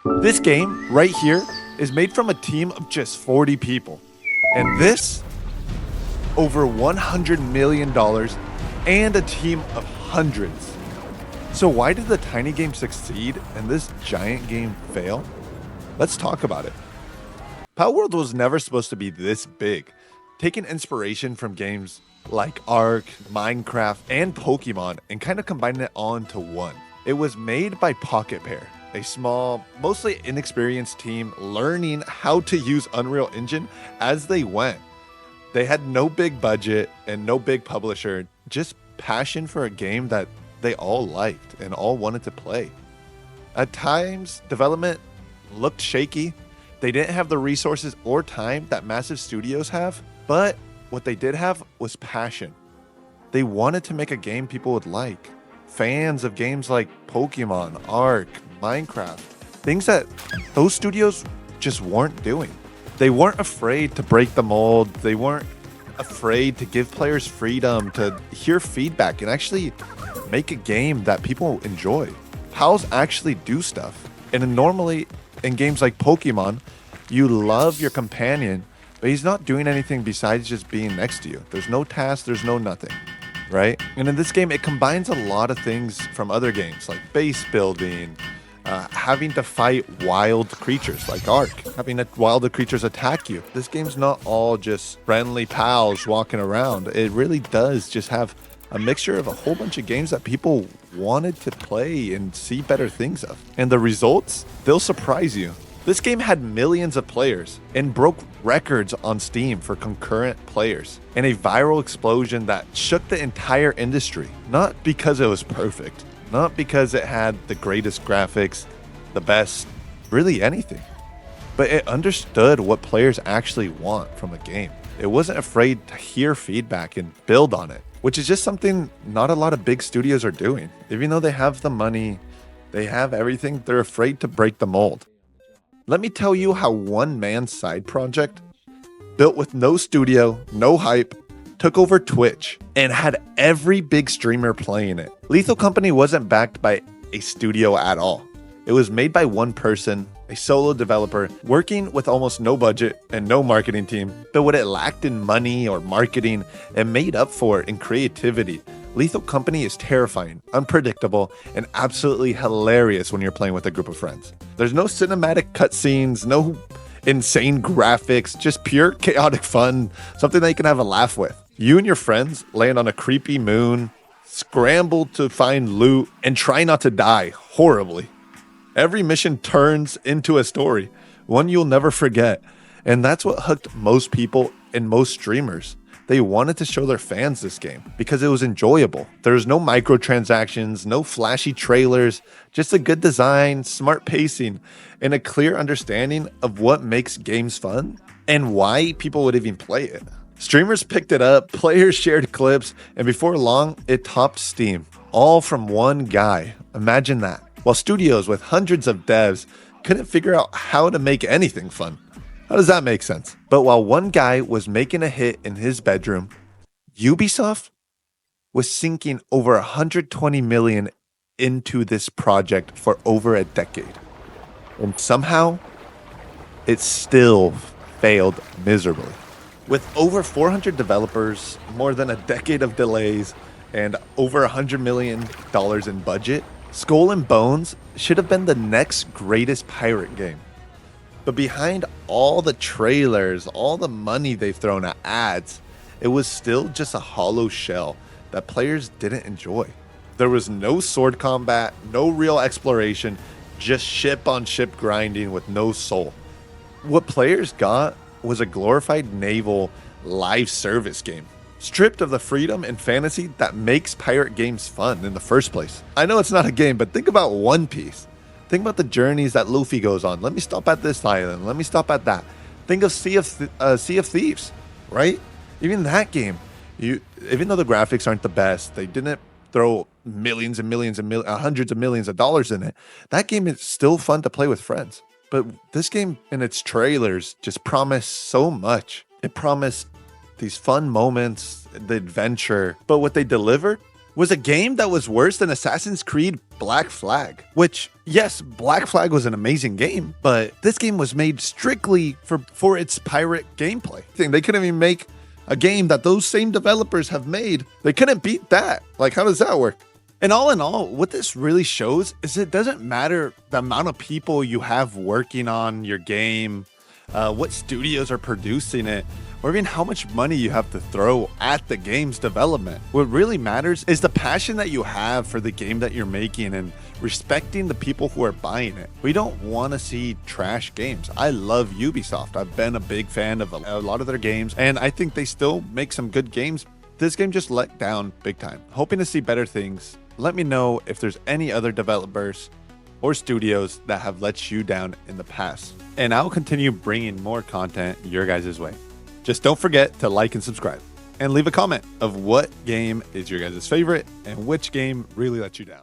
This game right here is made from a team of just 40 people. And this, over $100 million and a team of hundreds. So why did the tiny game succeed and this giant game fail? Let's talk about it. Palworld was never supposed to be this big, taking inspiration from games like Ark, Minecraft, and Pokemon and kind of combining it all into one. It was made by Pocket Pair, a small, mostly inexperienced team learning how to use Unreal Engine as they went. They had no big budget and no big publisher, just passion for a game that they all liked and all wanted to play. At times, development looked shaky. They didn't have the resources or time that massive studios have, but what they did have was passion. They wanted to make a game people would like. Fans of games like Pokemon, Ark, Minecraft, things that those studios just weren't doing. They weren't afraid to break the mold. They weren't afraid to give players freedom to hear feedback and actually make a game that people enjoy. Pals actually do stuff. And normally in games like Pokemon, you love your companion, but he's not doing anything besides just being next to you. There's no task, there's no nothing, right? And in this game, it combines a lot of things from other games like base building, having to fight wild creatures like Ark, having wild creatures attack you. This game's not all just friendly pals walking around. It really does just have a mixture of a whole bunch of games that people wanted to play and see better things of. And the results, they'll surprise you. This game had millions of players and broke records on Steam for concurrent players, and a viral explosion that shook the entire industry. Not because it was perfect, not because it had the greatest graphics, the best, really anything, but it understood what players actually want from a game. It wasn't afraid to hear feedback and build on it, which is just something not a lot of big studios are doing. Even though they have the money, they have everything, they're afraid to break the mold. Let me tell you how one man's side project, built with no studio, no hype, took over Twitch and had every big streamer playing it. Lethal Company wasn't backed by a studio at all. It was made by one person, a solo developer, working with almost no budget and no marketing team. But what it lacked in money or marketing, it made up for it in creativity. Lethal Company is terrifying, unpredictable, and absolutely hilarious when you're playing with a group of friends. There's no cinematic cutscenes, no insane graphics, just pure chaotic fun, something that you can have a laugh with. You and your friends land on a creepy moon, scramble to find loot, and try not to die horribly. Every mission turns into a story, one you'll never forget. And that's what hooked most people and most streamers. They wanted to show their fans this game because it was enjoyable. There was no microtransactions, no flashy trailers, just a good design, smart pacing, and a clear understanding of what makes games fun and why people would even play it. Streamers picked it up, players shared clips, and before long, it topped Steam. All from one guy. Imagine that. While studios with hundreds of devs couldn't figure out how to make anything fun. How does that make sense? But while one guy was making a hit in his bedroom, Ubisoft was sinking over 120 million into this project for over a decade. And somehow, it still failed miserably. With over 400 developers, more than a decade of delays, and over $100 million in budget, Skull and Bones should have been the next greatest pirate game. But behind all the trailers, all the money they've thrown at ads, it was still just a hollow shell that players didn't enjoy. There was no sword combat, no real exploration, just ship on ship grinding with no soul. What players got was a glorified naval live service game, stripped of the freedom and fantasy that makes pirate games fun in the first place. I know it's not a game, but think about One Piece. Think about the journeys that Luffy goes on. Let me stop at this island. Let me stop at that. Think of Sea of Thieves, right? Even that game, even though the graphics aren't the best, they didn't throw millions and millions and hundreds of millions of dollars in it. That game is still fun to play with friends. But this game and its trailers just promised so much. It promised these fun moments, the adventure. But what they delivered was a game that was worse than Assassin's Creed Black Flag, which, yes, Black Flag was an amazing game, but this game was made strictly for its pirate gameplay. They couldn't even make a game that those same developers have made. They couldn't beat that. Like, how does that work? And all in all, what this really shows is it doesn't matter the amount of people you have working on your game, what studios are producing it, or even how much money you have to throw at the game's development. What really matters is the passion that you have for the game that you're making and respecting the people who are buying it. We don't want to see trash games. I love Ubisoft. I've been a big fan of a lot of their games, and I think they still make some good games. This game just let down big time. Hoping to see better things. Let me know if there's any other developers or studios that have let you down in the past, and I'll continue bringing more content your guys' way. Just don't forget to like and subscribe, and leave a comment of what game is your guys' favorite and which game really let you down.